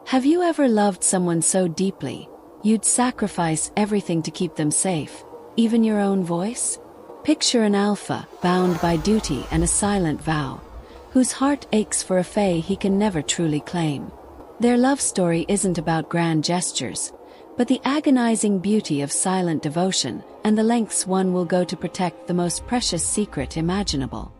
Have you ever loved someone so deeply, you'd sacrifice everything to keep them safe, even your own voice? Picture an alpha, bound by duty and a silent vow, whose heart aches for a fae he can never truly claim. Their love story isn't about grand gestures, but the agonizing beauty of silent devotion and the lengths one will go to protect the most precious secret imaginable.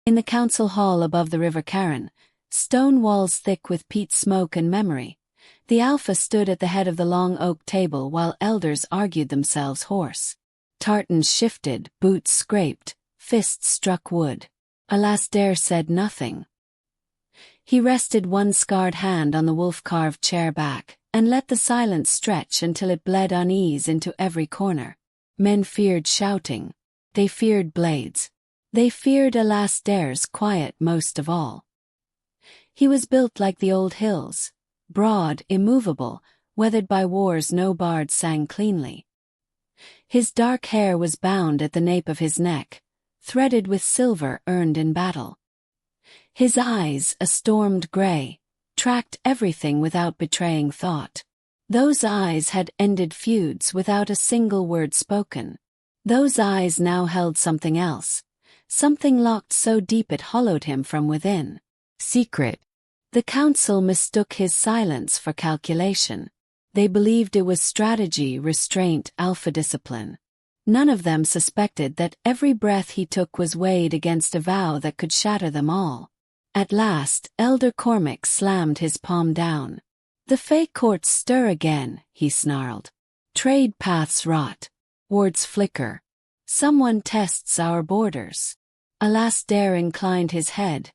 In the council hall above the River Carron, stone walls thick with peat smoke and memory, the alpha stood at the head of the long oak table while elders argued themselves hoarse. Tartans shifted, boots scraped, fists struck wood. Alasdair said nothing. He rested one scarred hand on the wolf-carved chair back, and let the silence stretch until it bled unease into every corner. Men feared shouting. They feared blades. They feared Alasdair's quiet most of all. He was built like the old hills, broad, immovable, weathered by wars no bard sang cleanly. His dark hair was bound at the nape of his neck, threaded with silver earned in battle. His eyes, a stormed gray, tracked everything without betraying thought. Those eyes had ended feuds without a single word spoken. Those eyes now held something else, something locked so deep it hollowed him from within. Secret. The council mistook his silence for calculation. They believed it was strategy, restraint, alpha discipline. None of them suspected that every breath he took was weighed against a vow that could shatter them all. At last, Elder Cormac slammed his palm down. "The fae courts stir again," he snarled. "Trade paths rot. Wards flicker. Someone tests our borders." Alasdair inclined his head,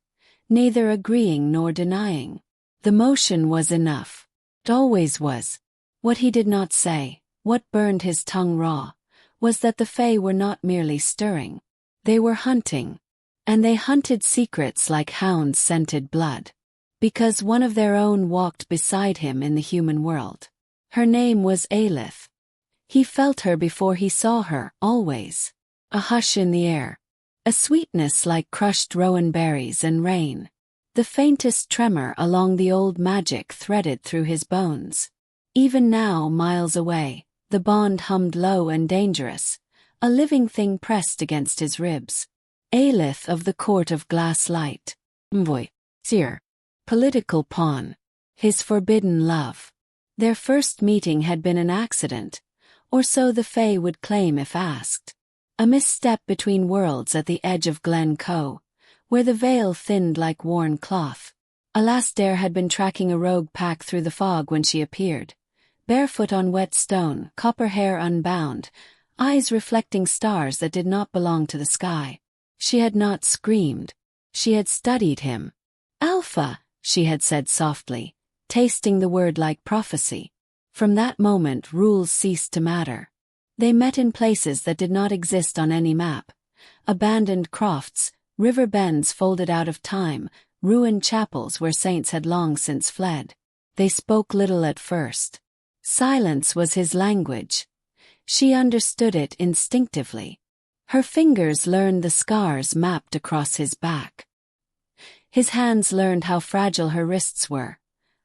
neither agreeing nor denying. The motion was enough. It always was. What he did not say, what burned his tongue raw, was that the fae were not merely stirring. They were hunting. And they hunted secrets like hounds scented blood. Because one of their own walked beside him in the human world. Her name was Ailith. He felt her before he saw her, always. A hush in the air. A sweetness like crushed rowan berries and rain. The faintest tremor along the old magic threaded through his bones. Even now, miles away, the bond hummed low and dangerous, a living thing pressed against his ribs. Ailith of the court of glass light. Mvoy. Seer. Political pawn. His forbidden love. Their first meeting had been an accident, or so the fae would claim if asked. A misstep between worlds at the edge of Glen Coe, where the veil thinned like worn cloth. Alasdair had been tracking a rogue pack through the fog when she appeared. Barefoot on wet stone, copper hair unbound, eyes reflecting stars that did not belong to the sky. She had not screamed. She had studied him. "Alpha," she had said softly, tasting the word like prophecy. From that moment rules ceased to matter. They met in places that did not exist on any map. Abandoned crofts, river bends folded out of time, ruined chapels where saints had long since fled. They spoke little at first. Silence was his language. She understood it instinctively. Her fingers learned the scars mapped across his back. His hands learned how fragile her wrists were,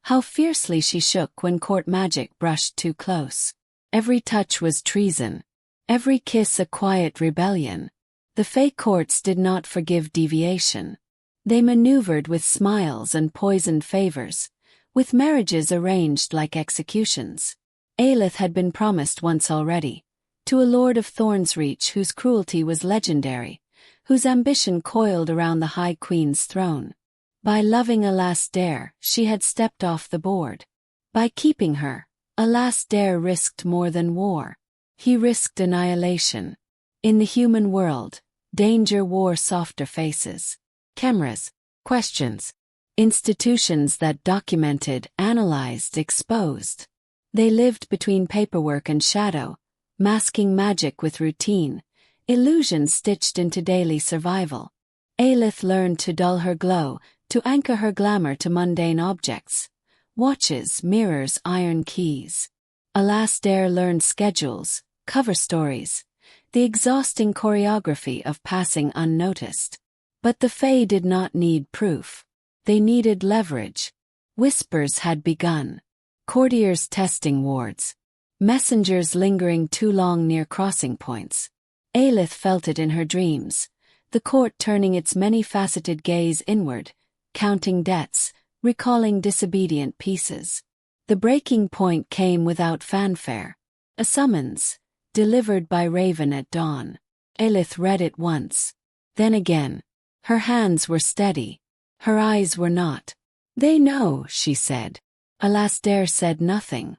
how fiercely she shook when court magic brushed too close. Every touch was treason, every kiss a quiet rebellion. The fae courts did not forgive deviation. They maneuvered with smiles and poisoned favors, with marriages arranged like executions. Ailith had been promised once already, to a lord of Thornsreach whose cruelty was legendary, whose ambition coiled around the High Queen's throne. By loving Alasdair, she had stepped off the board. By keeping her, Alasdair risked more than war. He risked annihilation. In the human world, danger wore softer faces. Cameras, questions, institutions that documented, analyzed, exposed. They lived between paperwork and shadow, masking magic with routine, illusions stitched into daily survival. Ailith learned to dull her glow, to anchor her glamour to mundane objects. Watches, mirrors, iron keys. Alasdair learned schedules, cover stories, the exhausting choreography of passing unnoticed. But the fae did not need proof. They needed leverage. Whispers had begun. Courtiers testing wards. Messengers lingering too long near crossing points. Ailith felt it in her dreams, the court turning its many-faceted gaze inward, counting debts, recalling disobedient pieces. The breaking point came without fanfare. A summons, delivered by Raven at dawn. Ailith read it once. Then again. Her hands were steady. Her eyes were not. "They know," she said. Alasdair said nothing.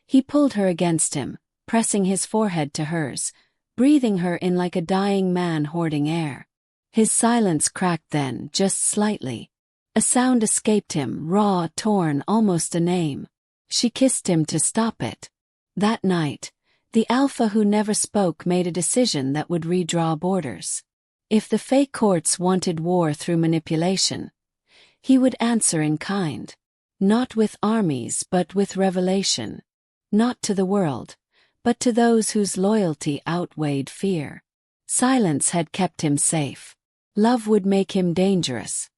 He pulled her against him, pressing his forehead to hers, breathing her in like a dying man hoarding air. His silence cracked then, just slightly. A sound escaped him, raw, torn, almost a name. She kissed him to stop it. That night, the alpha who never spoke made a decision that would redraw borders. If the Fae courts wanted war through manipulation, he would answer in kind. Not with armies but with revelation. Not to the world, but to those whose loyalty outweighed fear. Silence had kept him safe. Love would make him dangerous.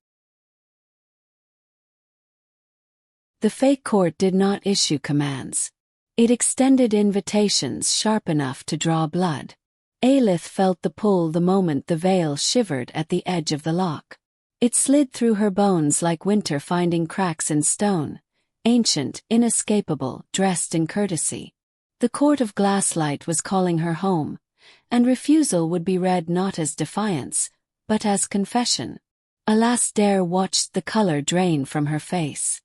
The Fae court did not issue commands. It extended invitations sharp enough to draw blood. Ailith felt the pull the moment the veil shivered at the edge of the lock. It slid through her bones like winter finding cracks in stone, ancient, inescapable, dressed in courtesy. The court of glasslight was calling her home, and refusal would be read not as defiance, but as confession. Alasdair watched the color drain from her face.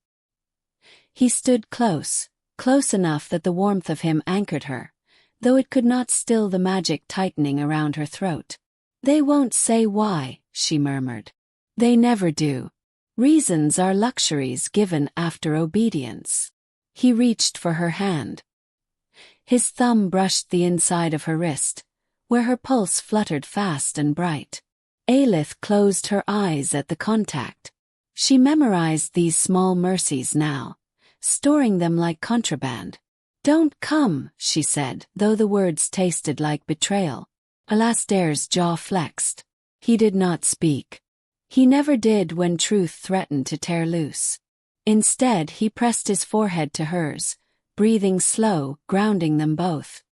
He stood close enough that the warmth of him anchored her, though it could not still the magic tightening around her throat. "They won't say why," she murmured. "They never do. Reasons are luxuries given after obedience." He reached for her hand. His thumb brushed the inside of her wrist, where her pulse fluttered fast and bright. Ailith closed her eyes at the contact. She memorized these small mercies now, storing them like contraband. "Don't come," she said, though the words tasted like betrayal. Alasdair's jaw flexed. He did not speak. He never did when truth threatened to tear loose. Instead, he pressed his forehead to hers, breathing slow, grounding them both.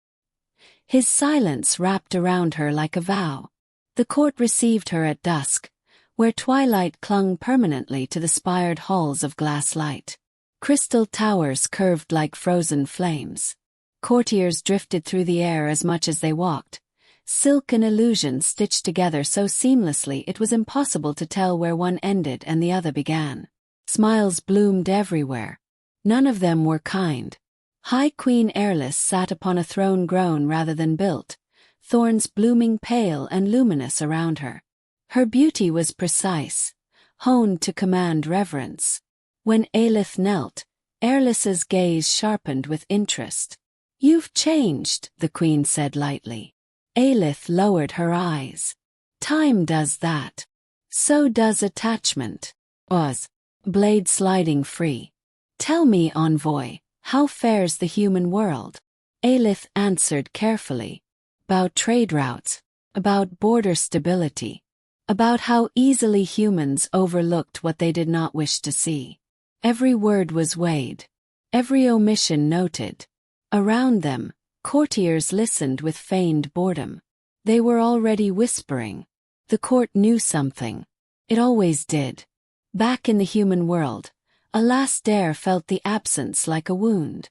His silence wrapped around her like a vow. The court received her at dusk, where twilight clung permanently to the spired halls of glass light. Crystal towers curved like frozen flames. Courtiers drifted through the air as much as they walked, silken illusions stitched together so seamlessly it was impossible to tell where one ended and the other began. Smiles bloomed everywhere. None of them were kind. High Queen Ailith sat upon a throne grown rather than built, thorns blooming pale and luminous around her. Her beauty was precise, honed to command reverence. When Ailith knelt, Ailith's gaze sharpened with interest. "You've changed," the queen said lightly. Ailith lowered her eyes. "Time does that. So does attachment." Was. Blade sliding free. "Tell me, envoy, how fares the human world?" Ailith answered carefully. "About trade routes, about border stability, about how easily humans overlooked what they did not wish to see." Every word was weighed, every omission noted. Around them, courtiers listened with feigned boredom. They were already whispering. The court knew something. It always did. Back in the human world, Alasdair felt the absence like a wound.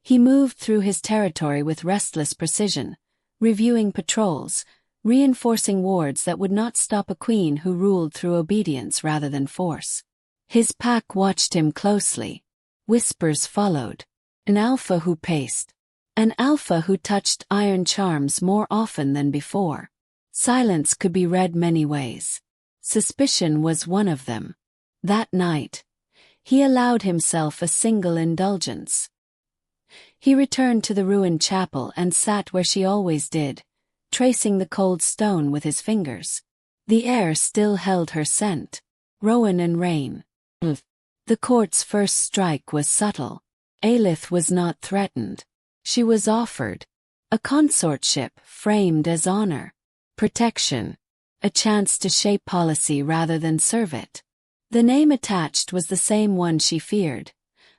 He moved through his territory with restless precision, reviewing patrols, reinforcing wards that would not stop a queen who ruled through obedience rather than force. His pack watched him closely. Whispers followed. An alpha who paced. An alpha who touched iron charms more often than before. Silence could be read many ways. Suspicion was one of them. That night, he allowed himself a single indulgence. He returned to the ruined chapel and sat where she always did, tracing the cold stone with his fingers. The air still held her scent. Rowan and rain. The court's first strike was subtle. Ailith was not threatened. She was offered a consortship framed as honor, protection, a chance to shape policy rather than serve it. The name attached was the same one she feared,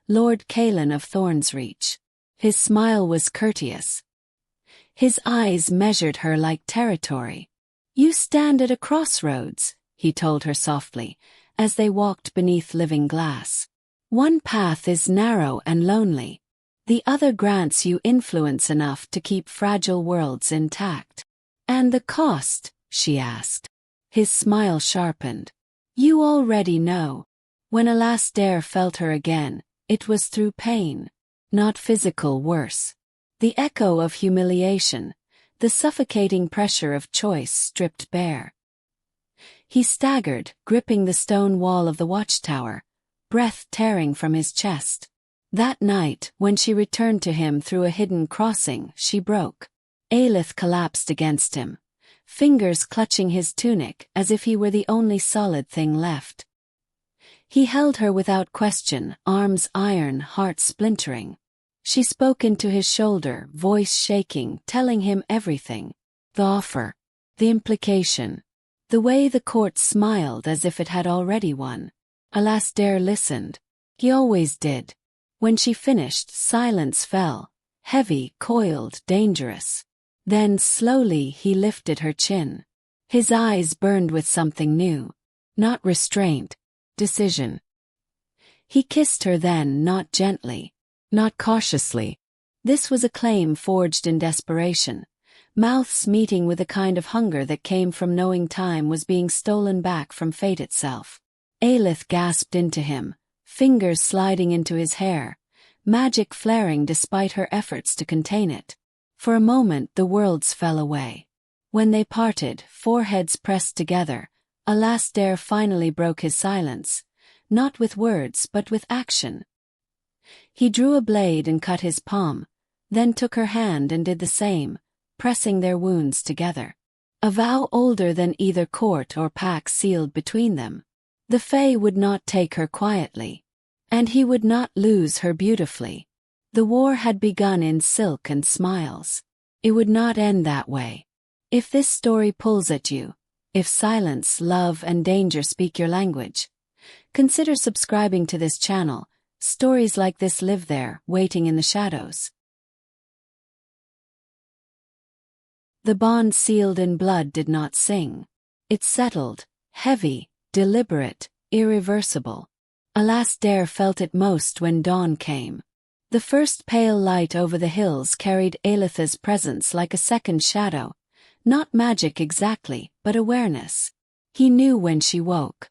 Lord Caelan of Thornsreach. His smile was courteous. His eyes measured her like territory. "You stand at a crossroads," he told her softly, as they walked beneath living glass. "One path is narrow and lonely. The other grants you influence enough to keep fragile worlds intact." "And the cost?" she asked. His smile sharpened. "You already know." When Alasdair felt her again, it was through pain. Not physical worse. The echo of humiliation, the suffocating pressure of choice stripped bare. He staggered, gripping the stone wall of the watchtower, breath tearing from his chest. That night, when she returned to him through a hidden crossing, she broke. Ailith collapsed against him, fingers clutching his tunic as if he were the only solid thing left. He held her without question, arms iron, heart splintering. She spoke into his shoulder, voice shaking, telling him everything. The offer. The implication. The way the court smiled as if it had already won. Alasdair listened. He always did. When she finished, silence fell. Heavy, coiled, dangerous. Then, slowly, he lifted her chin. His eyes burned with something new. Not restraint. Decision. He kissed her then, not gently. Not cautiously. This was a claim forged in desperation, mouths meeting with a kind of hunger that came from knowing time was being stolen back from fate itself. Ailith gasped into him, fingers sliding into his hair, magic flaring despite her efforts to contain it. For a moment the worlds fell away. When they parted, foreheads pressed together, Alasdair finally broke his silence, not with words but with action. He drew a blade and cut his palm, then took her hand and did the same, pressing their wounds together. A vow older than either court or pact sealed between them. The Fae would not take her quietly. And he would not lose her beautifully. The war had begun in silk and smiles. It would not end that way. If this story pulls at you, if silence, love, and danger speak your language, consider subscribing to this channel. Stories like this live there, waiting in the shadows. The bond sealed in blood did not sing. It settled, heavy, deliberate, irreversible. Alasdair felt it most when dawn came. The first pale light over the hills carried Ailith's presence like a second shadow, not magic exactly, but awareness. He knew when she woke.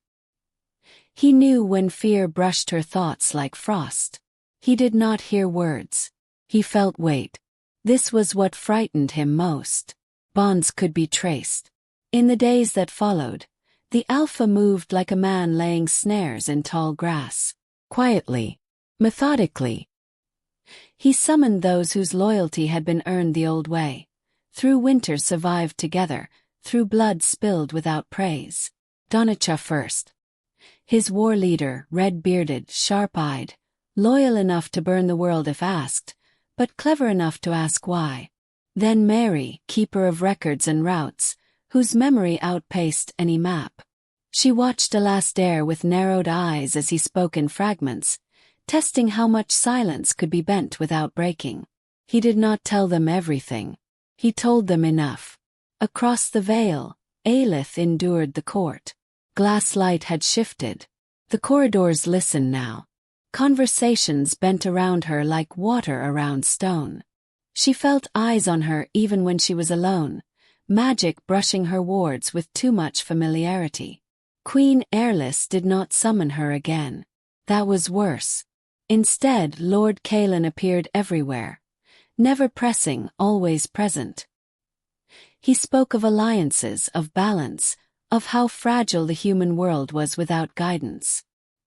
He knew when fear brushed her thoughts like frost. He did not hear words. He felt weight. This was what frightened him most. Bonds could be traced. In the days that followed, the Alpha moved like a man laying snares in tall grass. Quietly, methodically. He summoned those whose loyalty had been earned the old way. Through winter survived together, through blood spilled without praise. Donicha first. His war leader, red-bearded, sharp-eyed, loyal enough to burn the world if asked, but clever enough to ask why. Then Mary, keeper of records and routes, whose memory outpaced any map. She watched Alasdair with narrowed eyes as he spoke in fragments, testing how much silence could be bent without breaking. He did not tell them everything. He told them enough. Across the veil, Ailith endured the court. Glass light had shifted. The corridors listened now. Conversations bent around her like water around stone. She felt eyes on her even when she was alone, magic brushing her wards with too much familiarity. Queen Ailith did not summon her again. That was worse. Instead, Lord Caelan appeared everywhere. Never pressing, always present. He spoke of alliances, of balance, of how fragile the human world was without guidance.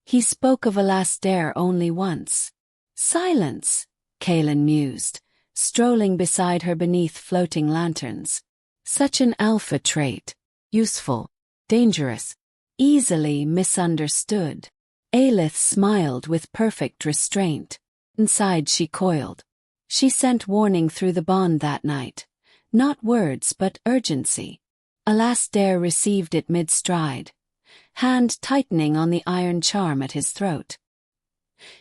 He spoke of Alasdair only once. Silence, Caelan mused, strolling beside her beneath floating lanterns. Such an alpha trait. Useful, dangerous, easily misunderstood. Ailith smiled with perfect restraint. Inside she coiled. She sent warning through the bond that night. Not words but urgency. Alasdair received it mid-stride. hand tightening on the iron charm at his throat.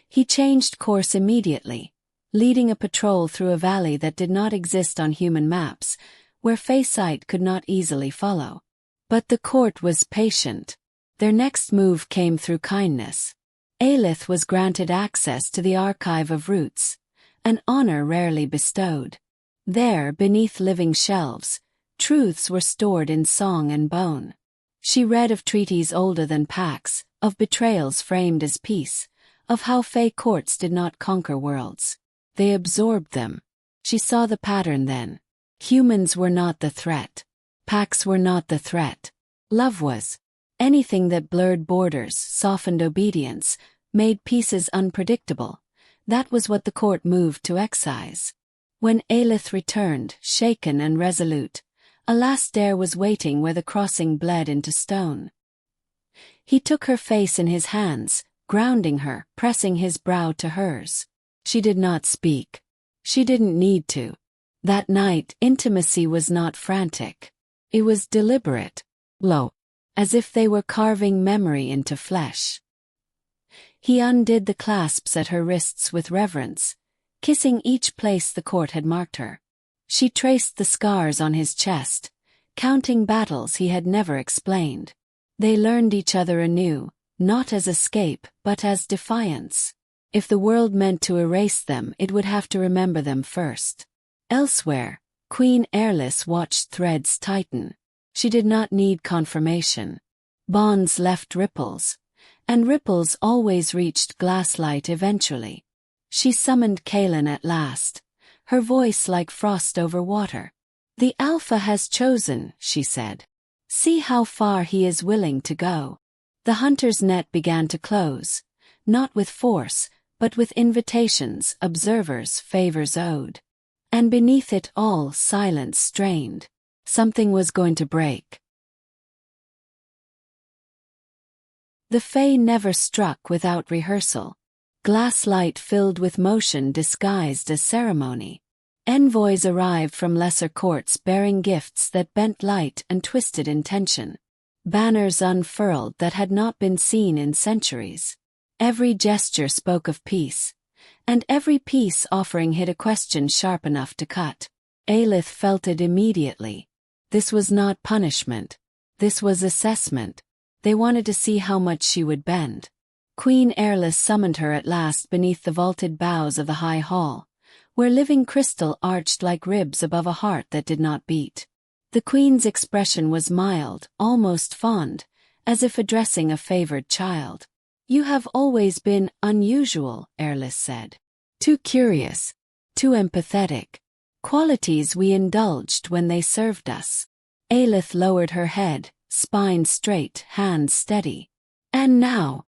He changed course immediately, leading a patrol through a valley that did not exist on human maps, where Feysight could not easily follow. But the court was patient. Their next move came through kindness. Ailith was granted access to the archive of roots, an honor rarely bestowed. There, beneath living shelves, truths were stored in song and bone. She read of treaties older than pacts, of betrayals framed as peace, of how Fey courts did not conquer worlds. They absorbed them. She saw the pattern then. Humans were not the threat. Pacts were not the threat. Love was. Anything that blurred borders, softened obedience, made pieces unpredictable. That was what the court moved to excise. When Ailith returned, shaken and resolute, Alasdair was waiting where the crossing bled into stone. He took her face in his hands, grounding her, pressing his brow to hers. She did not speak. She didn't need to. That night, intimacy was not frantic. It was deliberate, low, as if they were carving memory into flesh. He undid the clasps at her wrists with reverence, kissing each place the court had marked her. She traced the scars on his chest, counting battles he had never explained. They learned each other anew, not as escape, but as defiance. If the world meant to erase them, it would have to remember them first. Elsewhere, Queen Ailith watched threads tighten. She did not need confirmation. Bonds left ripples, and ripples always reached glasslight eventually. She summoned Kaelin at last, her voice like frost over water. "The Alpha has chosen," she said. "See how far he is willing to go." The hunter's net began to close, not with force, but with invitations, observers, favors owed. And beneath it all, silence strained. Something was going to break. The Fae never struck without rehearsal. Glasslight filled with motion disguised as ceremony. Envoys arrived from lesser courts bearing gifts that bent light and twisted intention. Banners unfurled that had not been seen in centuries. Every gesture spoke of peace, and every peace offering hid a question sharp enough to cut. Ailith felt it immediately. This was not punishment. This was assessment. They wanted to see how much she would bend. Queen Ailith summoned her at last beneath the vaulted boughs of the high hall, where living crystal arched like ribs above a heart that did not beat. The queen's expression was mild, almost fond, as if addressing a favored child. "You have always been unusual," Ailith said. "Too curious, too empathetic. Qualities we indulged when they served us." Ailith lowered her head, spine straight, hands steady. "And now,"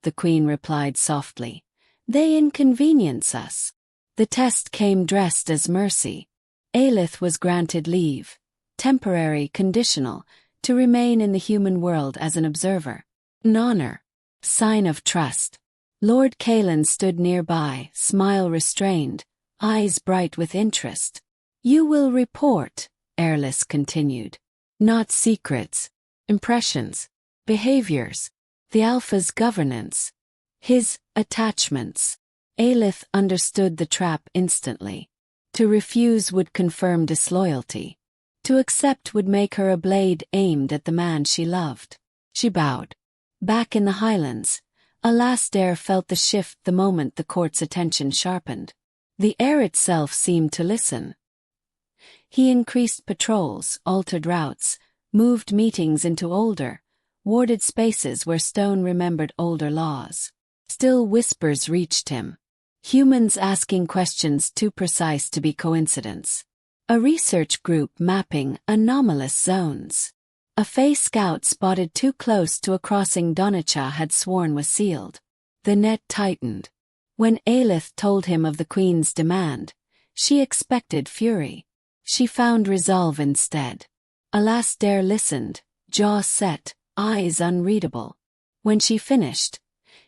the queen replied softly, "they inconvenience us." The test came dressed as mercy. Ailith was granted leave, temporary, conditional, to remain in the human world as an observer. An honor. Sign of trust. Lord Kaelin stood nearby, smile restrained, eyes bright with interest. "You will report," Ailith continued. "Not secrets. Impressions. Behaviors. The Alpha's governance. His attachments." Ailith understood the trap instantly. To refuse would confirm disloyalty. To accept would make her a blade aimed at the man she loved. She bowed. Back in the Highlands, Alasdair felt the shift the moment the court's attention sharpened. The air itself seemed to listen. He increased patrols, altered routes, moved meetings into older, warded spaces where stone remembered older laws. Still whispers reached him. Humans asking questions too precise to be coincidence. A research group mapping anomalous zones. A Fae scout spotted too close to a crossing Donicha had sworn was sealed. The net tightened. When Ailith told him of the Queen's demand, she expected fury. She found resolve instead. Alasdair listened, jaw set, eyes unreadable. When she finished,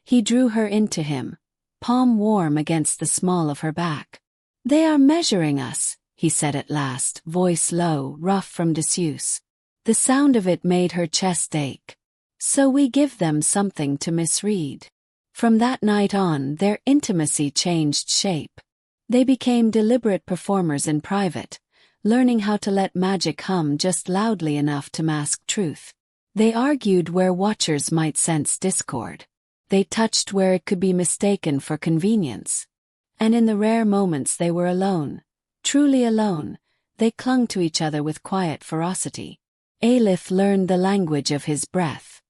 he drew her into him, palm warm against the small of her back. "They are measuring us," he said at last, voice low, rough from disuse. The sound of it made her chest ache. So we give them something to misread. From that night on, their intimacy changed shape. They became deliberate performers in private, learning how to let magic hum just loudly enough to mask truth. They argued where watchers might sense discord. They touched where it could be mistaken for convenience. And in the rare moments they were alone, truly alone, they clung to each other with quiet ferocity. Ailith learned the language of his breath.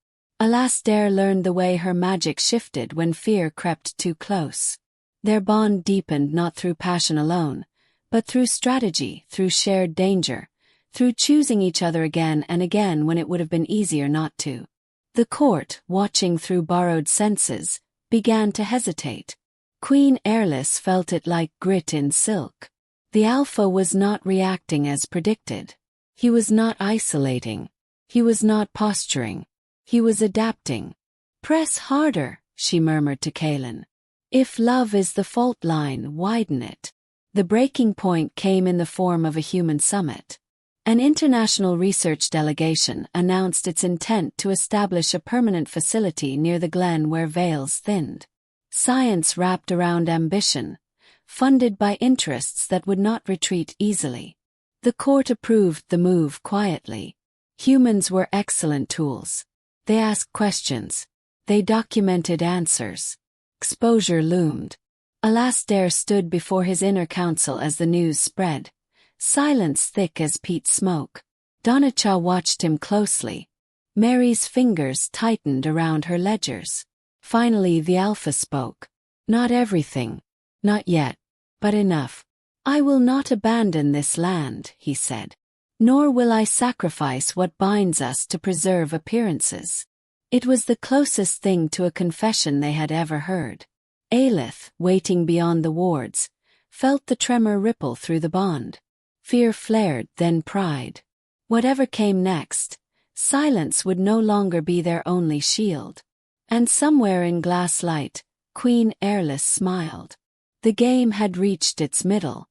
Alasdair learned the way her magic shifted when fear crept too close. Their bond deepened not through passion alone, but through strategy, through shared danger, through choosing each other again and again when it would have been easier not to. The court, watching through borrowed senses, began to hesitate. Queen Ailith felt it like grit in silk. The Alpha was not reacting as predicted. He was not isolating. He was not posturing. He was adapting. "Press harder," she murmured to Kaelin. "If love is the fault line, widen it." The breaking point came in the form of a human summit. An international research delegation announced its intent to establish a permanent facility near the glen where veils thinned. Science wrapped around ambition, funded by interests that would not retreat easily. The court approved the move quietly. Humans were excellent tools. They asked questions. They documented answers. Exposure loomed. Alasdair stood before his inner council as the news spread, silence thick as peat smoke. Donnachah watched him closely. Mary's fingers tightened around her ledgers. Finally the Alpha spoke. "Not everything. Not yet. But enough. I will not abandon this land," he said. "Nor will I sacrifice what binds us to preserve appearances." It was the closest thing to a confession they had ever heard. Ailith, waiting beyond the wards, felt the tremor ripple through the bond. Fear flared, then pride. Whatever came next, silence would no longer be their only shield. And somewhere in glass light, Queen Ailith smiled. The game had reached its middle.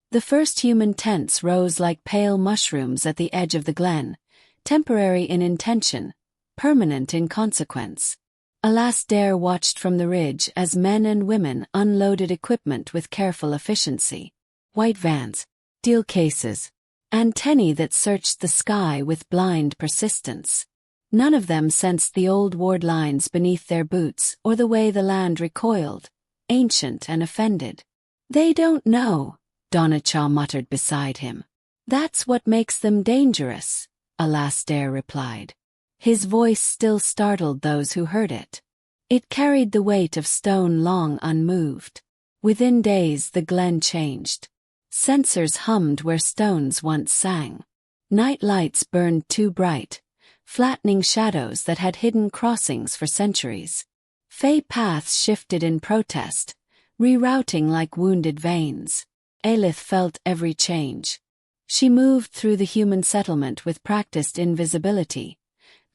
The first human tents rose like pale mushrooms at the edge of the glen, temporary in intention, permanent in consequence. Alasdair watched from the ridge as men and women unloaded equipment with careful efficiency. White vans, steel cases, antennae that searched the sky with blind persistence. None of them sensed the old ward lines beneath their boots or the way the land recoiled, ancient and offended. "They don't know," Donnachah muttered beside him. "That's what makes them dangerous," Alasdair replied. His voice still startled those who heard it. It carried the weight of stone long unmoved. Within days the glen changed. Censers hummed where stones once sang. Night lights burned too bright, flattening shadows that had hidden crossings for centuries. Fey paths shifted in protest, rerouting like wounded veins. Ailith felt every change. She moved through the human settlement with practiced invisibility.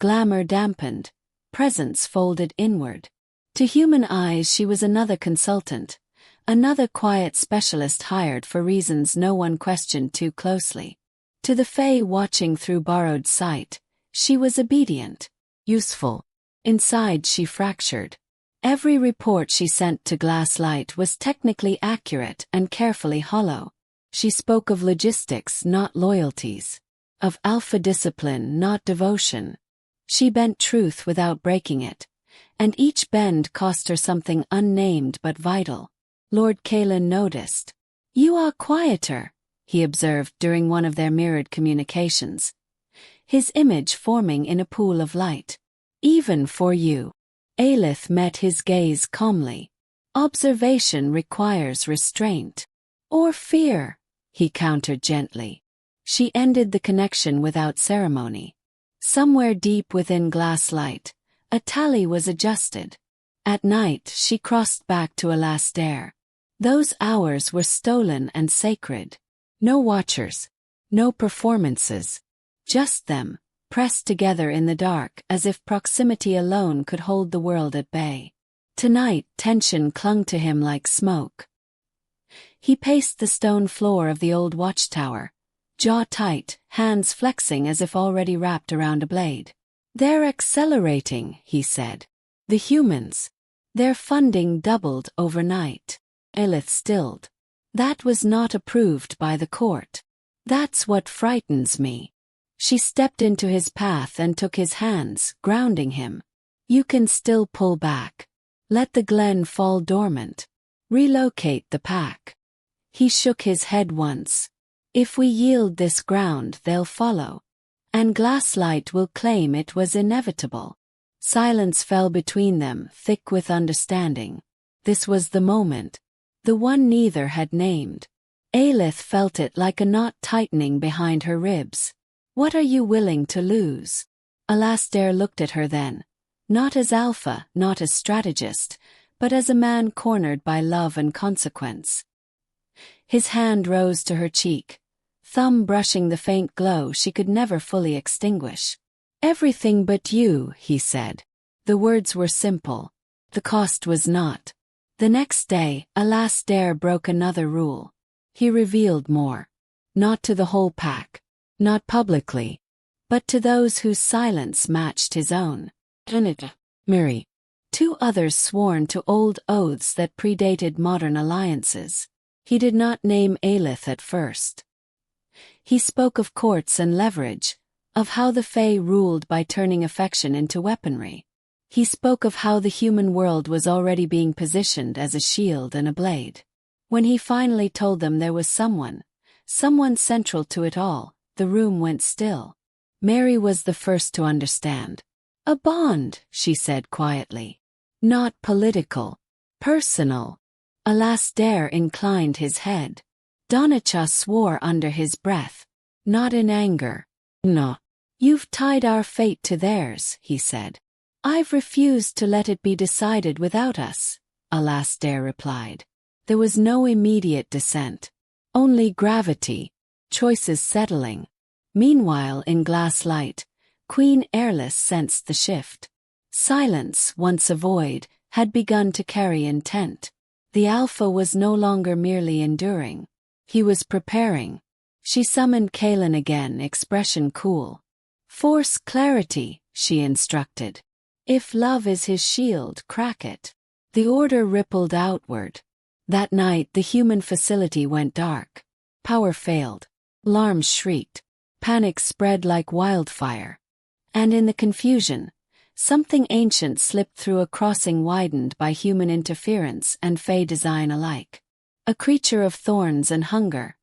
Glamour dampened, presence folded inward. To human eyes she was another consultant, another quiet specialist hired for reasons no one questioned too closely. To the Fae watching through borrowed sight, she was obedient, useful. Inside she fractured. Every report she sent to Glasslight was technically accurate and carefully hollow. She spoke of logistics, not loyalties. Of alpha discipline, not devotion. She bent truth without breaking it. And each bend cost her something unnamed but vital. Lord Kaelin noticed. "You are quieter," he observed during one of their mirrored communications. His image forming in a pool of light. "Even for you." Ailith met his gaze calmly. "Observation requires restraint. Or fear," he countered gently. She ended the connection without ceremony. Somewhere deep within Glasslight, a tally was adjusted. At night she crossed back to Alasdair. Those hours were stolen and sacred. No watchers. No performances. Just them, pressed together in the dark as if proximity alone could hold the world at bay. Tonight tension clung to him like smoke. He paced the stone floor of the old watchtower, jaw tight, hands flexing as if already wrapped around a blade. "They're accelerating," he said. "The humans. Their funding doubled overnight." Ailith stilled. "That was not approved by the court. That's what frightens me." She stepped into his path and took his hands, grounding him. "You can still pull back. Let the glen fall dormant. Relocate the pack." He shook his head once. "If we yield this ground, they'll follow. And Glasslight will claim it was inevitable." Silence fell between them, thick with understanding. This was the moment. The one neither had named. Ailith felt it like a knot tightening behind her ribs. "What are you willing to lose?" Alasdair looked at her then. Not as alpha, not as strategist, but as a man cornered by love and consequence. His hand rose to her cheek, thumb brushing the faint glow she could never fully extinguish. "Everything but you," he said. The words were simple. The cost was not. The next day, Alasdair broke another rule. He revealed more. Not to the whole pack. Not publicly. But to those whose silence matched his own. Mary. Two others sworn to old oaths that predated modern alliances. He did not name Ailith at first. He spoke of courts and leverage, of how the Fae ruled by turning affection into weaponry. He spoke of how the human world was already being positioned as a shield and a blade. When he finally told them there was someone central to it all, the room went still. Mary was the first to understand. "A bond," she said quietly. "Not political. Personal." Alasdair inclined his head. Donncha swore under his breath. Not in anger. "No. You've tied our fate to theirs," he said. "I've refused to let it be decided without us," Alasdair replied. There was no immediate dissent. Only gravity. Choices settling. Meanwhile in Glasslight, Queen Ailith sensed the shift. Silence, once a void, had begun to carry intent. The Alpha was no longer merely enduring. He was preparing. She summoned Kaelin again, expression cool. "Force clarity," she instructed. "If love is his shield, crack it." The order rippled outward. That night the human facility went dark. Power failed. Alarms shrieked. Panic spread like wildfire. And in the confusion, something ancient slipped through a crossing widened by human interference and Fae design alike. A creature of thorns and hunger,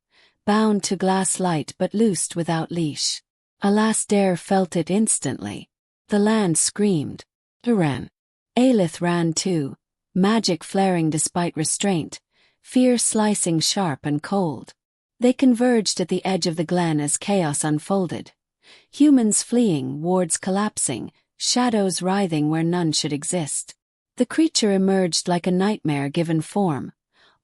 bound to Glasslight but loosed without leash. Alasdair felt it instantly. The land screamed. Ran. Ailith ran too, magic flaring despite restraint, fear slicing sharp and cold. They converged at the edge of the glen as chaos unfolded. Humans fleeing, wards collapsing, shadows writhing where none should exist. The creature emerged like a nightmare given form,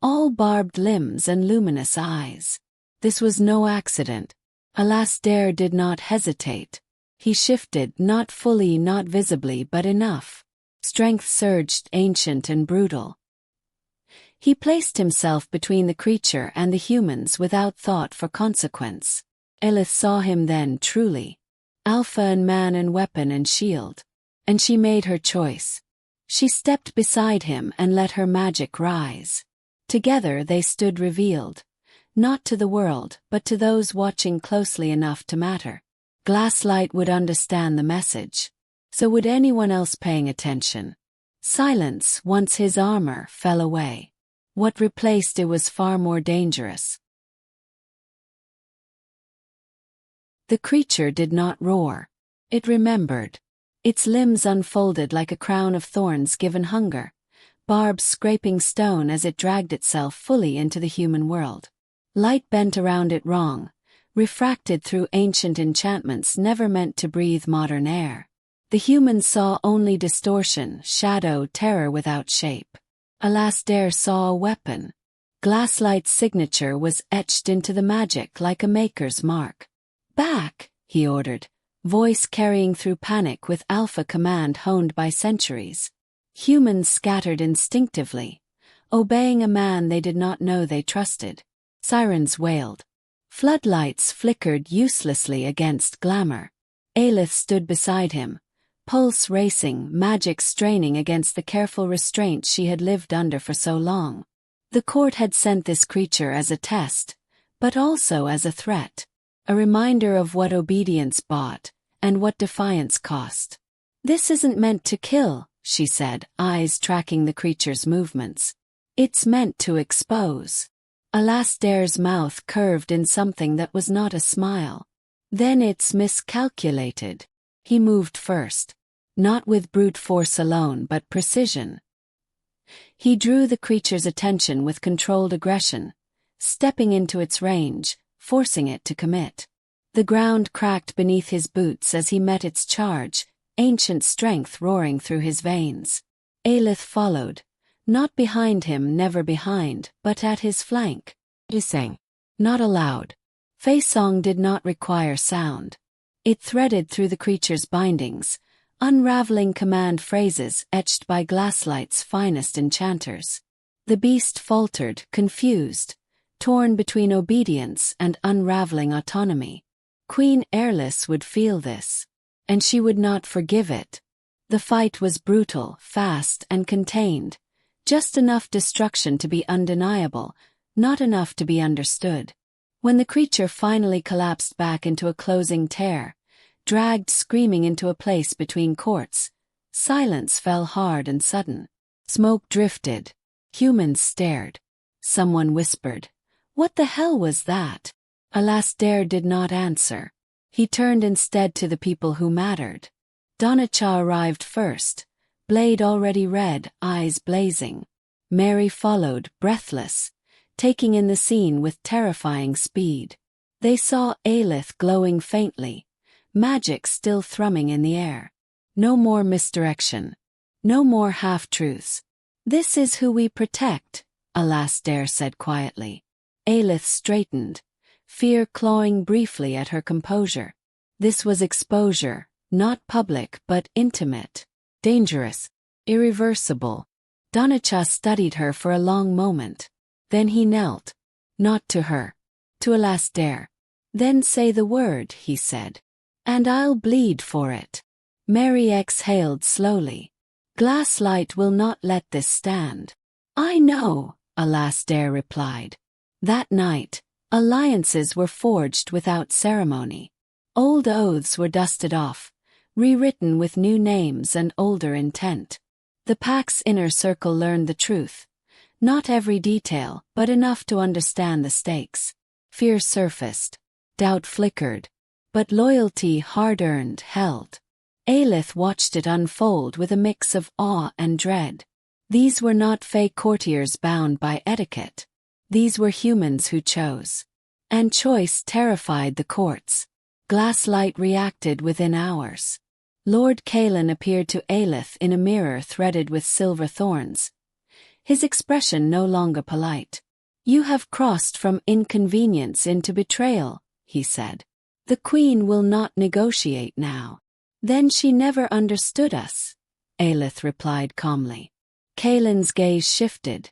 all barbed limbs and luminous eyes. This was no accident. Alasdair did not hesitate. He shifted, not fully, not visibly, but enough. Strength surged, ancient and brutal. He placed himself between the creature and the humans without thought for consequence. Ailith saw him then truly. Alpha and man and weapon and shield. And she made her choice. She stepped beside him and let her magic rise. Together they stood revealed. Not to the world, but to those watching closely enough to matter. Glasslight would understand the message. So would anyone else paying attention. Silence, once his armor, fell away. What replaced it was far more dangerous. The creature did not roar. It remembered. Its limbs unfolded like a crown of thorns given hunger, barbs scraping stone as it dragged itself fully into the human world. Light bent around it wrong, refracted through ancient enchantments never meant to breathe modern air. The humans saw only distortion, shadow, terror without shape. Alasdair saw a weapon. Glasslight's signature was etched into the magic like a maker's mark. "Back," he ordered, voice carrying through panic with alpha command honed by centuries. Humans scattered instinctively. obeying a man they did not know they trusted. Sirens wailed. Floodlights flickered uselessly against glamour. Ailith stood beside him, pulse racing, magic straining against the careful restraint she had lived under for so long. The court had sent this creature as a test, but also as a threat, a reminder of what obedience bought, and what defiance cost. "This isn't meant to kill," she said, eyes tracking the creature's movements. "It's meant to expose." Alasdair's mouth curved in something that was not a smile. "Then it's miscalculated." He moved first. Not with brute force alone but precision. He drew the creature's attention with controlled aggression, stepping into its range, forcing it to commit. The ground cracked beneath his boots as he met its charge, ancient strength roaring through his veins. Ailith followed, not behind him, never behind, but at his flank. Hissing. Not aloud. Faesong did not require sound. It threaded through the creature's bindings, unraveling command phrases etched by Glasslight's finest enchanters. The beast faltered, confused, torn between obedience and unraveling autonomy. Queen Ailith would feel this, and she would not forgive it. The fight was brutal, fast, and contained, just enough destruction to be undeniable, not enough to be understood. When the creature finally collapsed back into a closing tear, dragged screaming into a place between courts, silence fell hard and sudden. Smoke drifted. Humans stared. Someone whispered, "What the hell was that?" Alasdair did not answer. He turned instead to the people who mattered. Donnacha arrived first, blade already red, eyes blazing. Mary followed, breathless, taking in the scene with terrifying speed. They saw Ailith glowing faintly, magic still thrumming in the air. No more misdirection. No more half-truths. "This is who we protect," Alasdair said quietly. Ailith straightened, fear clawing briefly at her composure. This was exposure, not public but intimate. Dangerous. Irreversible. Donnacha studied her for a long moment. Then he knelt. Not to her. To Alasdair. "Then say the word," he said. "And I'll bleed for it." Mary exhaled slowly. "Glasslight will not let this stand." "I know," Alasdair replied. That night, alliances were forged without ceremony. Old oaths were dusted off, rewritten with new names and older intent. The pack's inner circle learned the truth. Not every detail, but enough to understand the stakes. Fear surfaced. Doubt flickered. But loyalty, hard-earned, held. Ailith watched it unfold with a mix of awe and dread. These were not fake courtiers bound by etiquette. These were humans who chose. And choice terrified the courts. Glasslight reacted within hours. Lord Kaelin appeared to Ailith in a mirror threaded with silver thorns. His expression no longer polite. "You have crossed from inconvenience into betrayal," he said. "The Queen will not negotiate now." "Then she never understood us," Ailith replied calmly. Kaelin's gaze shifted,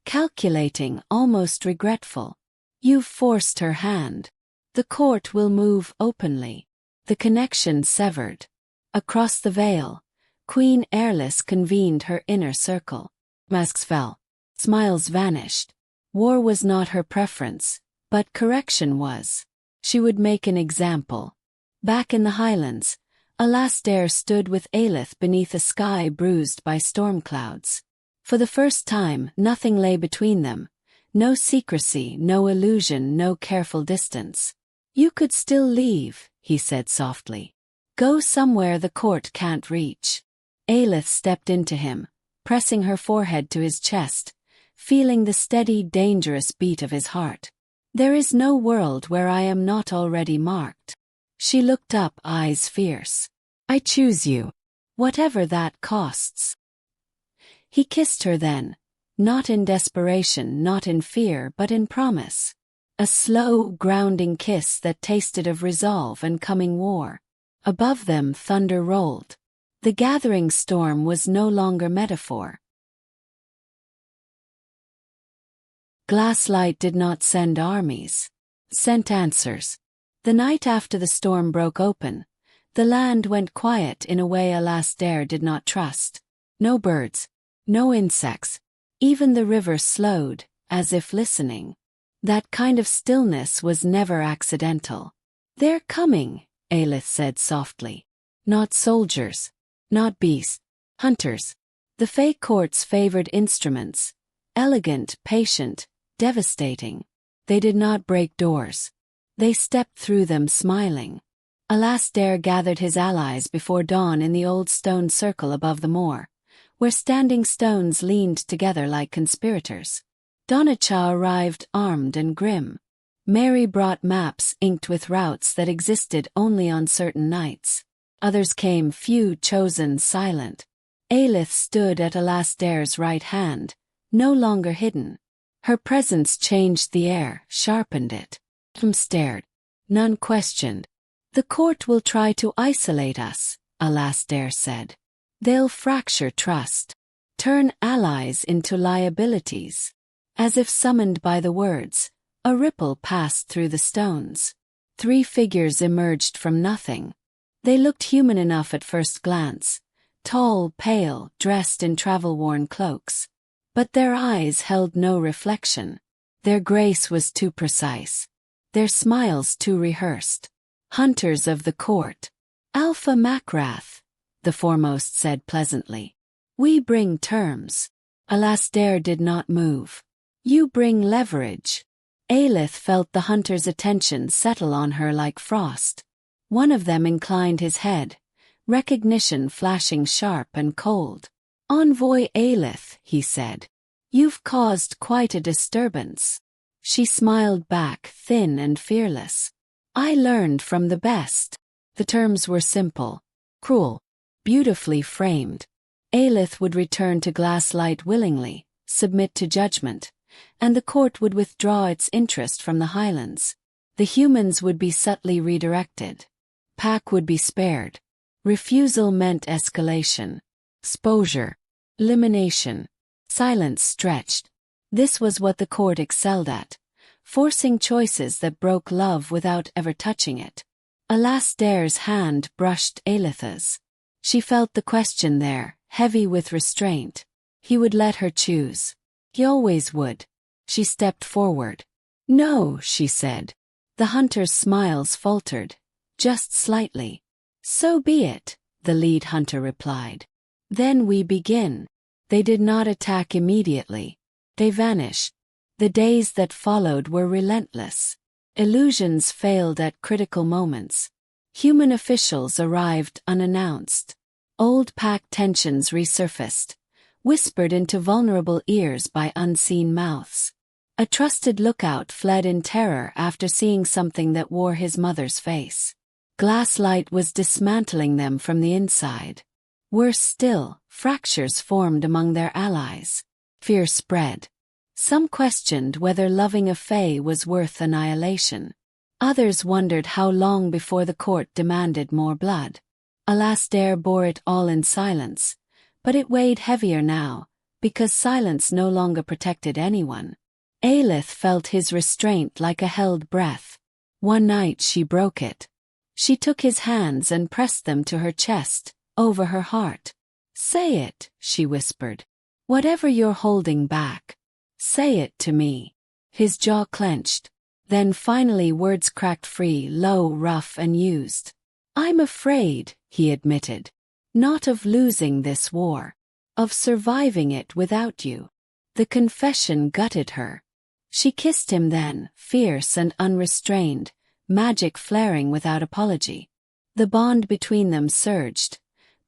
calculating, almost regretful. "You've forced her hand. The court will move openly." The connection severed. Across the veil, Queen Ailith convened her inner circle. Masks fell. Smiles vanished. War was not her preference, but correction was. She would make an example. Back in the Highlands, Alasdair stood with Ailith beneath a sky bruised by storm clouds. For the first time, nothing lay between them. No secrecy, no illusion, no careful distance. "You could still leave," he said softly. "Go somewhere the court can't reach." Ailith stepped into him, pressing her forehead to his chest, feeling the steady, dangerous beat of his heart. "There is no world where I am not already marked." She looked up, eyes fierce. "I choose you. Whatever that costs." He kissed her then, not in desperation, not in fear, but in promise. A slow, grounding kiss that tasted of resolve and coming war. Above them thunder rolled. The gathering storm was no longer metaphor. Glasslight did not send armies. Sent answers. The night after the storm broke open, the land went quiet in a way Alasdair did not trust. No birds. No insects. Even the river slowed, as if listening. That kind of stillness was never accidental. "They're coming," Ailith said softly. "Not soldiers. Not beasts. Hunters." The Fae court's favored instruments. Elegant, patient, devastating. They did not break doors. They stepped through them smiling. Alasdair gathered his allies before dawn in the old stone circle above the moor, where standing stones leaned together like conspirators. Donnacha arrived armed and grim. Mary brought maps inked with routes that existed only on certain nights. Others came, few, chosen, silent. Ailith stood at Alasdair's right hand, no longer hidden. Her presence changed the air, sharpened it. Some stared. None questioned. "The court will try to isolate us," Alasdair said. "They'll fracture trust. Turn allies into liabilities." As if summoned by the words, a ripple passed through the stones. 3 figures emerged from nothing. They looked human enough at first glance. Tall, pale, dressed in travel-worn cloaks. But their eyes held no reflection. Their grace was too precise. Their smiles too rehearsed. Hunters of the court. "Ailith MacRath," the foremost said pleasantly. "We bring terms." Alasdair did not move. "You bring leverage." Ailith felt the hunter's attention settle on her like frost. One of them inclined his head, recognition flashing sharp and cold. "Envoy Ailith," he said. "You've caused quite a disturbance." She smiled back, thin and fearless. "I learned from the best." The terms were simple, cruel, beautifully framed. Ailith would return to Glasslight willingly, submit to judgment, and the court would withdraw its interest from the Highlands. The humans would be subtly redirected. Pack would be spared. Refusal meant escalation, exposure, elimination. Silence stretched. This was what the court excelled at, forcing choices that broke love without ever touching it. Alasdair's hand brushed Ailith's. She felt the question there, heavy with restraint. He would let her choose. He always would. She stepped forward. "No," she said. The hunter's smiles faltered, just slightly. "So be it," the lead hunter replied. "Then we begin." They did not attack immediately. They vanished. The days that followed were relentless. Illusions failed at critical moments. Human officials arrived unannounced. Old pack tensions resurfaced, whispered into vulnerable ears by unseen mouths. A trusted lookout fled in terror after seeing something that wore his mother's face. Glasslight was dismantling them from the inside. Worse still, fractures formed among their allies. Fear spread. Some questioned whether loving a Fae was worth annihilation. Others wondered how long before the court demanded more blood. Alasdair bore it all in silence, but it weighed heavier now, because silence no longer protected anyone. Ailith felt his restraint like a held breath. One night she broke it. She took his hands and pressed them to her chest, over her heart. "Say it," she whispered. "Whatever you're holding back. Say it to me." His jaw clenched. Then finally words cracked free, low, rough and used. "I'm afraid," he admitted. "Not of losing this war. Of surviving it without you." The confession gutted her. She kissed him then, fierce and unrestrained, magic flaring without apology. The bond between them surged,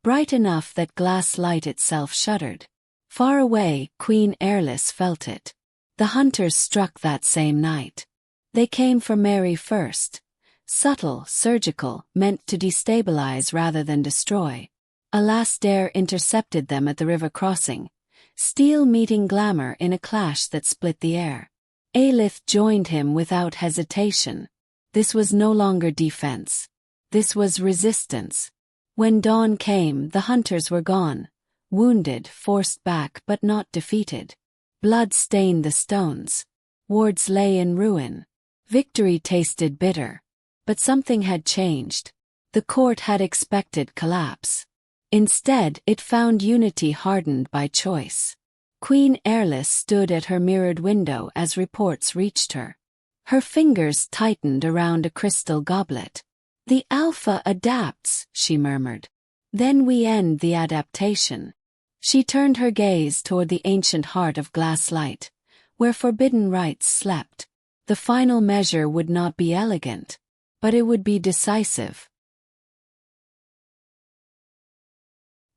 bright enough that Glasslight itself shuddered. Far away, Queen Ailith felt it. The hunters struck that same night. They came for Mary first. Subtle, surgical, meant to destabilize rather than destroy. Alasdair intercepted them at the river crossing, steel meeting glamour in a clash that split the air. Ailith joined him without hesitation. This was no longer defense. This was resistance. When dawn came, the hunters were gone, wounded, forced back but not defeated. Blood stained the stones. Wards lay in ruin. Victory tasted bitter. But something had changed. The court had expected collapse. Instead, it found unity hardened by choice. Queen Ailith stood at her mirrored window as reports reached her. Her fingers tightened around a crystal goblet. "The Alpha adapts," she murmured. "Then we end the adaptation." She turned her gaze toward the ancient heart of glass light, where forbidden rites slept. The final measure would not be elegant, but it would be decisive.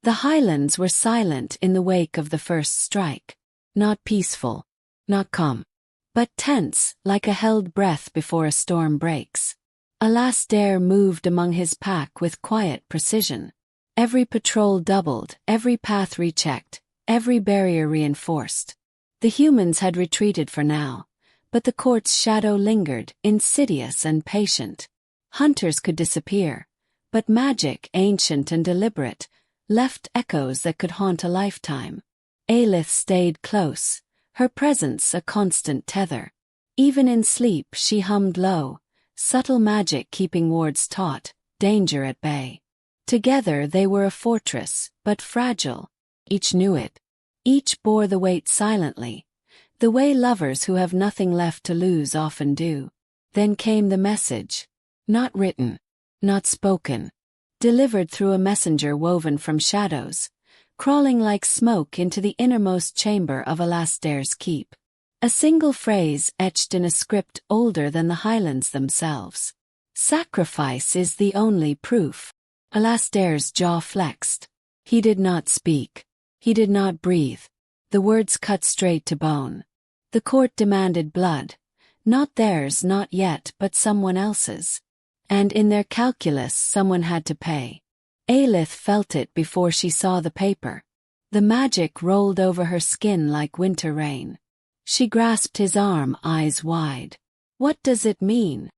The Highlands were silent in the wake of the first strike. Not peaceful, not calm, but tense, like a held breath before a storm breaks. Alasdair moved among his pack with quiet precision. Every patrol doubled, every path rechecked, every barrier reinforced. The humans had retreated for now, but the court's shadow lingered, insidious and patient. Hunters could disappear, but magic, ancient and deliberate, left echoes that could haunt a lifetime. Ailith stayed close, her presence a constant tether. Even in sleep she hummed low, subtle magic keeping wards taut, danger at bay. Together they were a fortress, but fragile. Each knew it. Each bore the weight silently, the way lovers who have nothing left to lose often do. Then came the message. Not written, not spoken. Delivered through a messenger woven from shadows, crawling like smoke into the innermost chamber of Alasdair's keep. A single phrase etched in a script older than the Highlands themselves. "Sacrifice is the only proof." Alasdair's jaw flexed. He did not speak. He did not breathe. The words cut straight to bone. The court demanded blood. Not theirs, not yet, but someone else's. And in their calculus someone had to pay. Ailith felt it before she saw the paper. The magic rolled over her skin like winter rain. She grasped his arm, eyes wide. "What does it mean?"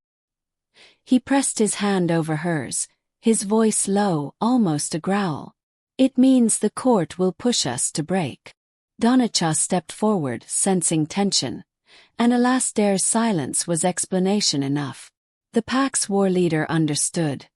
He pressed his hand over hers, his voice low, almost a growl. "It means the court will push us to break." Donnachah stepped forward, sensing tension, and Alasdair's silence was explanation enough. The pack's war leader understood.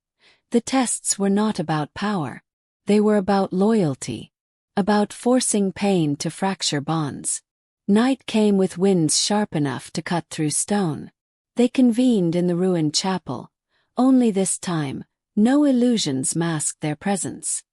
The tests were not about power. They were about loyalty, about forcing pain to fracture bonds. Night came with winds sharp enough to cut through stone. They convened in the ruined chapel. Only this time, no illusions masked their presence.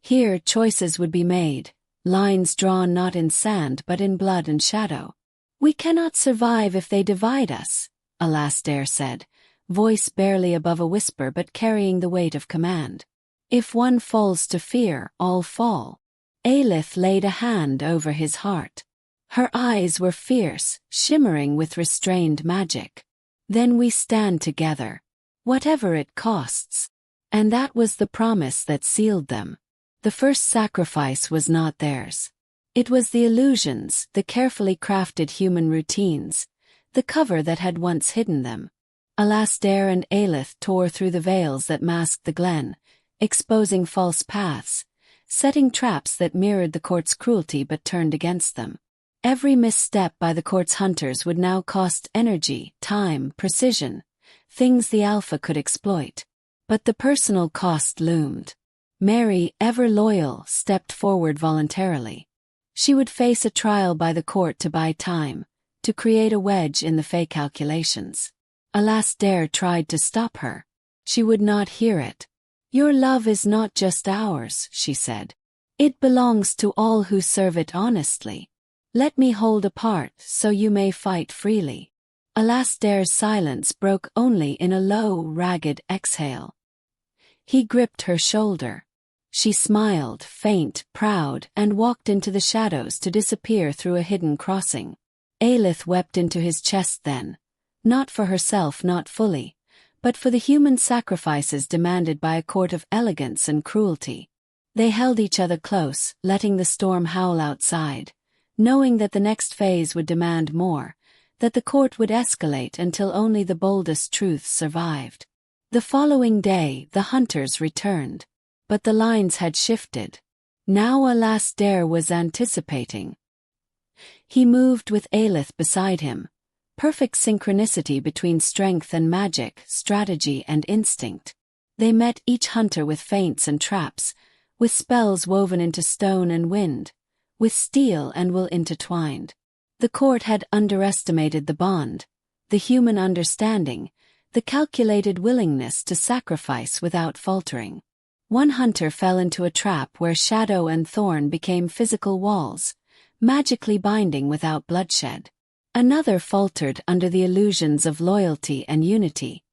Here choices would be made, lines drawn not in sand but in blood and shadow. "We cannot survive if they divide us," Alasdair said, voice barely above a whisper but carrying the weight of command. "If one falls to fear, all fall." Ailith laid a hand over his heart. Her eyes were fierce, shimmering with restrained magic. "Then we stand together. Whatever it costs." And that was the promise that sealed them. The first sacrifice was not theirs. It was the illusions, the carefully crafted human routines, the cover that had once hidden them. Alasdair and Ailith tore through the veils that masked the glen, exposing false paths, setting traps that mirrored the court's cruelty but turned against them. Every misstep by the court's hunters would now cost energy, time, precision, things the Alpha could exploit. But the personal cost loomed. Mary, ever loyal, stepped forward voluntarily. She would face a trial by the court to buy time, to create a wedge in the fake calculations. Alasdair tried to stop her. She would not hear it. "Your love is not just ours," she said. "It belongs to all who serve it honestly. Let me hold a part so you may fight freely." Alasdair's silence broke only in a low, ragged exhale. He gripped her shoulder. She smiled, faint, proud, and walked into the shadows to disappear through a hidden crossing. Ailith wept into his chest then, not for herself, not fully, but for the human sacrifices demanded by a court of elegance and cruelty. They held each other close, letting the storm howl outside, knowing that the next phase would demand more, that the court would escalate until only the boldest truths survived. The following day, the hunters returned. But the lines had shifted. Now Alasdair was anticipating. He moved with Ailith beside him, perfect synchronicity between strength and magic, strategy and instinct. They met each hunter with feints and traps, with spells woven into stone and wind, with steel and will intertwined. The court had underestimated the bond, the human understanding, the calculated willingness to sacrifice without faltering. One hunter fell into a trap where shadow and thorn became physical walls, magically binding without bloodshed. Another faltered under the illusions of loyalty and unity,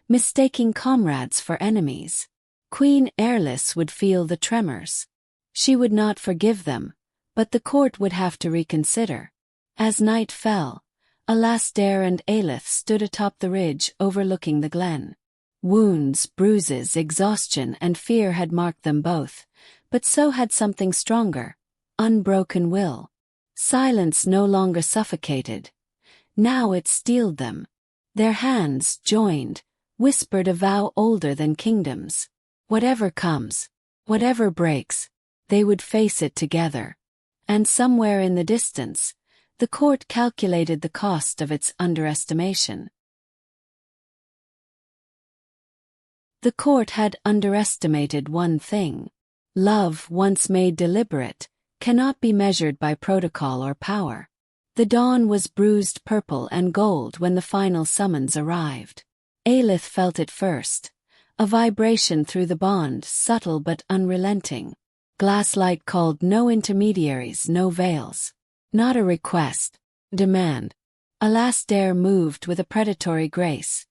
mistaking comrades for enemies. Queen Ailith would feel the tremors. She would not forgive them, but the court would have to reconsider. As night fell, Alasdair and Ailith stood atop the ridge overlooking the glen. Wounds, bruises, exhaustion and fear had marked them both, but so had something stronger, unbroken will. Silence no longer suffocated. Now it steeled them. Their hands, joined, whispered a vow older than kingdoms. Whatever comes, whatever breaks, they would face it together. And somewhere in the distance, the court calculated the cost of its underestimation. The court had underestimated one thing. Love, once made deliberate, cannot be measured by protocol or power. The dawn was bruised purple and gold when the final summons arrived. Ailith felt it first, a vibration through the bond, subtle but unrelenting. Glasslight called no intermediaries, no veils. Not a request, demand. Alasdair moved with a predatory grace,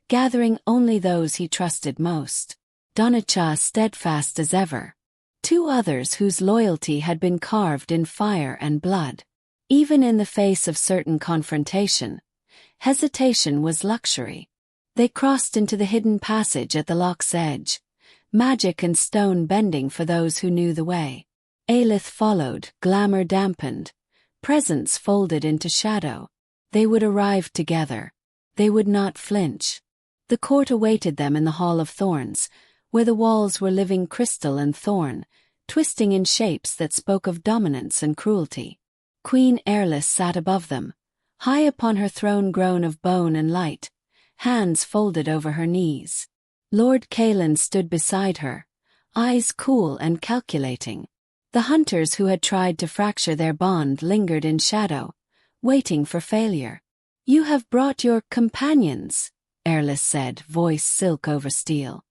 gathering only those he trusted most. Donnachah steadfast as ever. Two others whose loyalty had been carved in fire and blood. Even in the face of certain confrontation, hesitation was luxury. They crossed into the hidden passage at the loch's edge, magic and stone bending for those who knew the way. Ailith followed, glamour dampened, presence folded into shadow. They would arrive together. They would not flinch. The court awaited them in the Hall of Thorns, where the walls were living crystal and thorn, twisting in shapes that spoke of dominance and cruelty. Queen Ailith sat above them, high upon her throne grown of bone and light, hands folded over her knees. Lord Highland stood beside her, eyes cool and calculating. The hunters who had tried to fracture their bond lingered in shadow, waiting for failure. "You have brought your companions," Ailith said, voice silk over steel.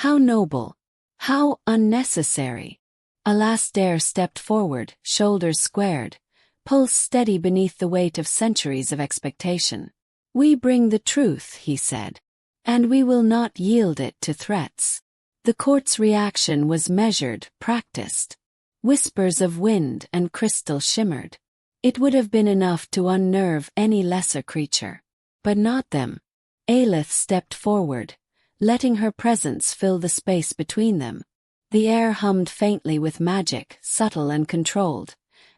"How noble! How unnecessary!" Alasdair stepped forward, shoulders squared, pulse steady beneath the weight of centuries of expectation. "We bring the truth," he said, "and we will not yield it to threats." The court's reaction was measured, practiced. Whispers of wind and crystal shimmered. It would have been enough to unnerve any lesser creature. But not them. Ailith stepped forward, letting her presence fill the space between them. The air hummed faintly with magic, subtle and controlled,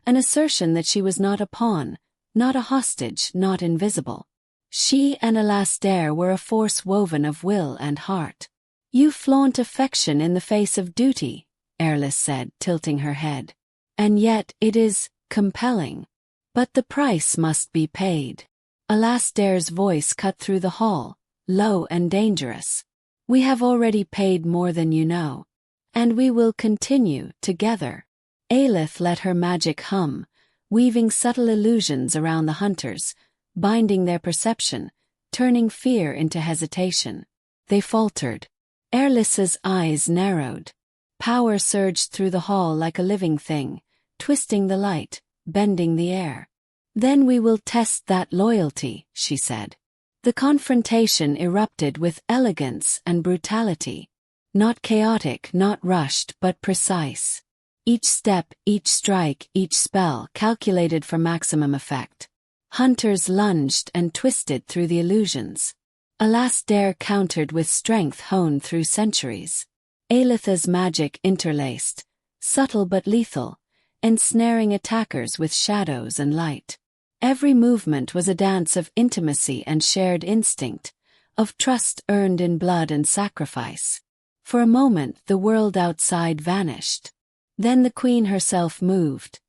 an assertion that she was not a pawn, not a hostage, not invisible. She and Alasdair were a force woven of will and heart. "You flaunt affection in the face of duty," Ailith said, tilting her head. "And yet it is compelling. But the price must be paid." Alasdair's voice cut through the hall, low and dangerous. "We have already paid more than you know. And we will continue, together." Ailith let her magic hum, weaving subtle illusions around the hunters, binding their perception, turning fear into hesitation. They faltered. Ailith's eyes narrowed. Power surged through the hall like a living thing, twisting the light, bending the air. "Then we will test that loyalty," she said. The confrontation erupted with elegance and brutality. Not chaotic, not rushed, but precise. Each step, each strike, each spell calculated for maximum effect. Hunters lunged and twisted through the illusions. Alasdair countered with strength honed through centuries. Ailith's magic interlaced, subtle but lethal, ensnaring attackers with shadows and light. Every movement was a dance of intimacy and shared instinct, of trust earned in blood and sacrifice. For a moment the world outside vanished. Then the queen herself moved,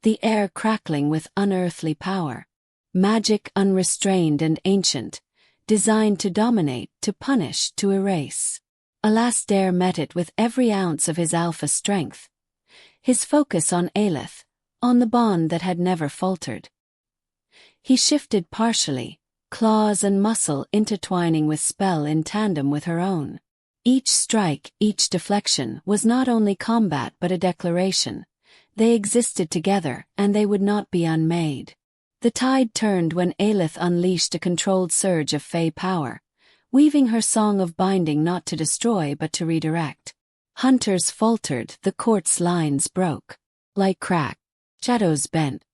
the air crackling with unearthly power. Magic unrestrained and ancient, designed to dominate, to punish, to erase. Alasdair met it with every ounce of his alpha strength. His focus on Ailith, on the bond that had never faltered. He shifted partially, claws and muscle intertwining with spell in tandem with her own. Each strike, each deflection was not only combat but a declaration. They existed together, and they would not be unmade. The tide turned when Ailith unleashed a controlled surge of fey power, weaving her song of binding not to destroy but to redirect. Hunters faltered, the court's lines broke. Light cracked, shadows bent.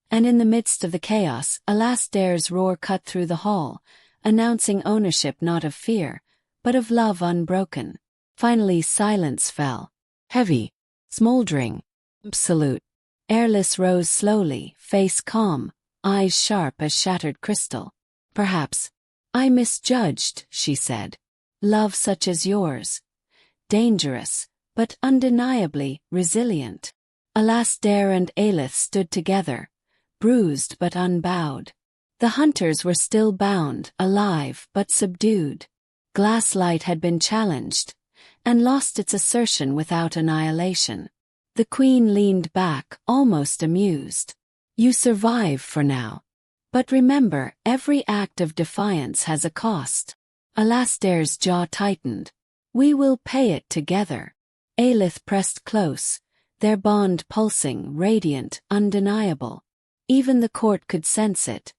And in the midst of the chaos, Alasdair's roar cut through the hall, announcing ownership not of fear, but of love unbroken. Finally silence fell. Heavy, smoldering, absolute. Airless rose slowly, face calm, eyes sharp as shattered crystal. Perhaps I misjudged, she said. Love such as yours. Dangerous, but undeniably resilient. Alasdair and Ailith stood together, bruised but unbowed. The hunters were still bound, alive but subdued. Glasslight had been challenged, and lost its assertion without annihilation. The queen leaned back, almost amused. You survive for now. But remember, every act of defiance has a cost. Alasdair's jaw tightened. We will pay it together. Ailith pressed close, their bond pulsing, radiant, undeniable. Even the court could sense it.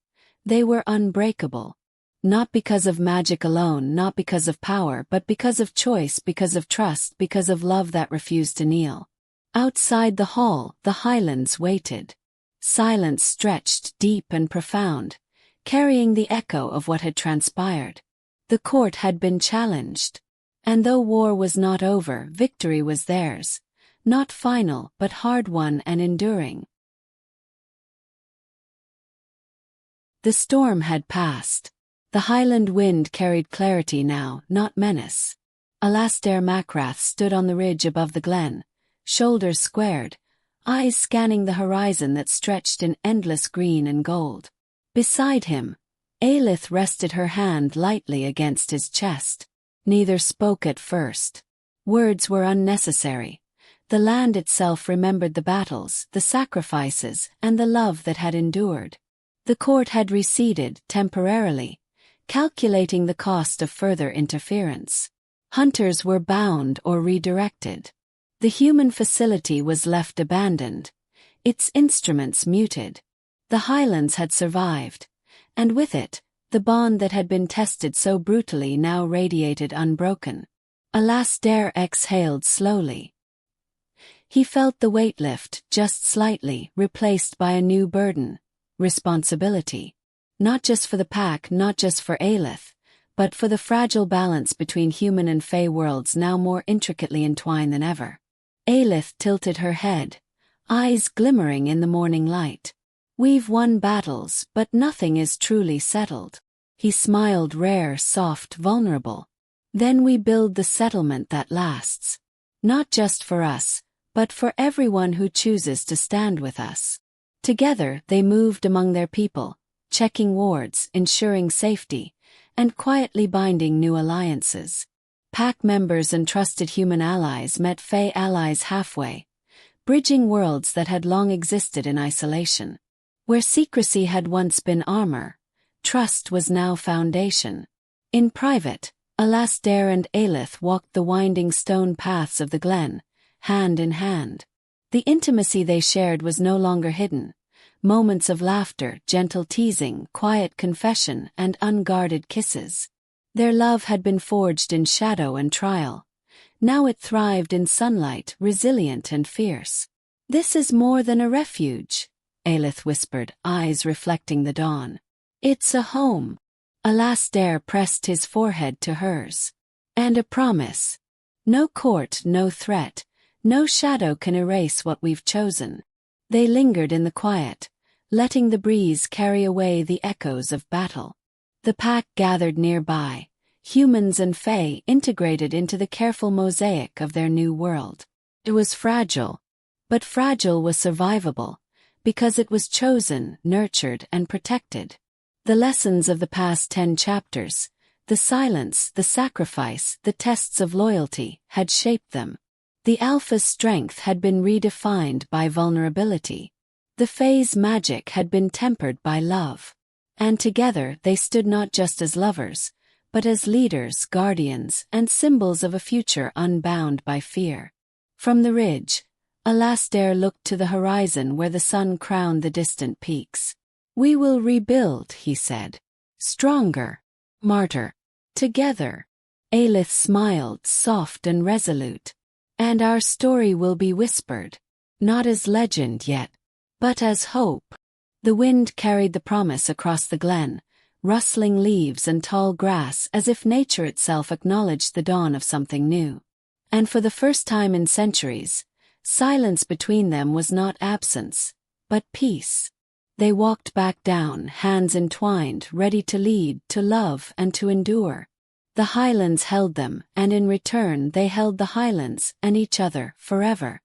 They were unbreakable. Not because of magic alone, not because of power, but because of choice, because of trust, because of love that refused to kneel. Outside the hall, the Highlands waited. Silence stretched deep and profound, carrying the echo of what had transpired. The court had been challenged. And though war was not over, victory was theirs. Not final, but hard-won and enduring. The storm had passed. The Highland wind carried clarity now, not menace. Alasdair MacRath stood on the ridge above the glen, shoulders squared, eyes scanning the horizon that stretched in endless green and gold. Beside him, Ailith rested her hand lightly against his chest. Neither spoke at first. Words were unnecessary. The land itself remembered the battles, the sacrifices, and the love that had endured. The court had receded, temporarily, calculating the cost of further interference. Hunters were bound or redirected. The human facility was left abandoned, its instruments muted. The Highlands had survived, and with it, the bond that had been tested so brutally now radiated unbroken. Alasdair exhaled slowly. He felt the weight lift, just slightly, replaced by a new burden. Responsibility. Not just for the pack, not just for Ailith, but for the fragile balance between human and fey worlds now more intricately entwined than ever. Ailith tilted her head, eyes glimmering in the morning light. We've won battles, but nothing is truly settled. He smiled, rare, soft, vulnerable. Then we build the settlement that lasts. Not just for us, but for everyone who chooses to stand with us. Together they moved among their people, checking wards, ensuring safety, and quietly binding new alliances. Pack members and trusted human allies met fey allies halfway, bridging worlds that had long existed in isolation. Where secrecy had once been armor, trust was now foundation. In private, Alasdair and Ailith walked the winding stone paths of the glen, hand in hand. The intimacy they shared was no longer hidden. Moments of laughter, gentle teasing, quiet confession, and unguarded kisses. Their love had been forged in shadow and trial. Now it thrived in sunlight, resilient and fierce. This is more than a refuge, Ailith whispered, eyes reflecting the dawn. It's a home. Alasdair pressed his forehead to hers. And a promise. No court, no threat, no shadow can erase what we've chosen. They lingered in the quiet, letting the breeze carry away the echoes of battle. The pack gathered nearby, humans and fey integrated into the careful mosaic of their new world. It was fragile, but fragile was survivable, because it was chosen, nurtured, and protected. The lessons of the past 10 chapters, the silence, the sacrifice, the tests of loyalty, had shaped them. The Alpha's strength had been redefined by vulnerability. The Fae's magic had been tempered by love. And together they stood not just as lovers, but as leaders, guardians, and symbols of a future unbound by fear. From the ridge, Alasdair looked to the horizon where the sun crowned the distant peaks. "We will rebuild," he said. "Stronger. Martyr. Together." Ailith smiled, soft and resolute. "And our story will be whispered. Not as legend yet, but as hope." The wind carried the promise across the glen, rustling leaves and tall grass as if nature itself acknowledged the dawn of something new. And for the first time in centuries, silence between them was not absence, but peace. They walked back down, hands entwined, ready to lead, to love, and to endure. The Highlands held them, and in return they held the Highlands and each other forever.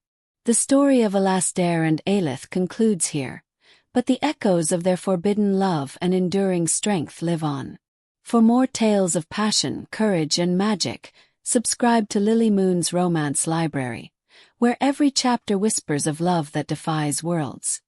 The story of Alasdair and Ailith concludes here, but the echoes of their forbidden love and enduring strength live on. For more tales of passion, courage, and magic, subscribe to Lily Moon's Romance Library, where every chapter whispers of love that defies worlds.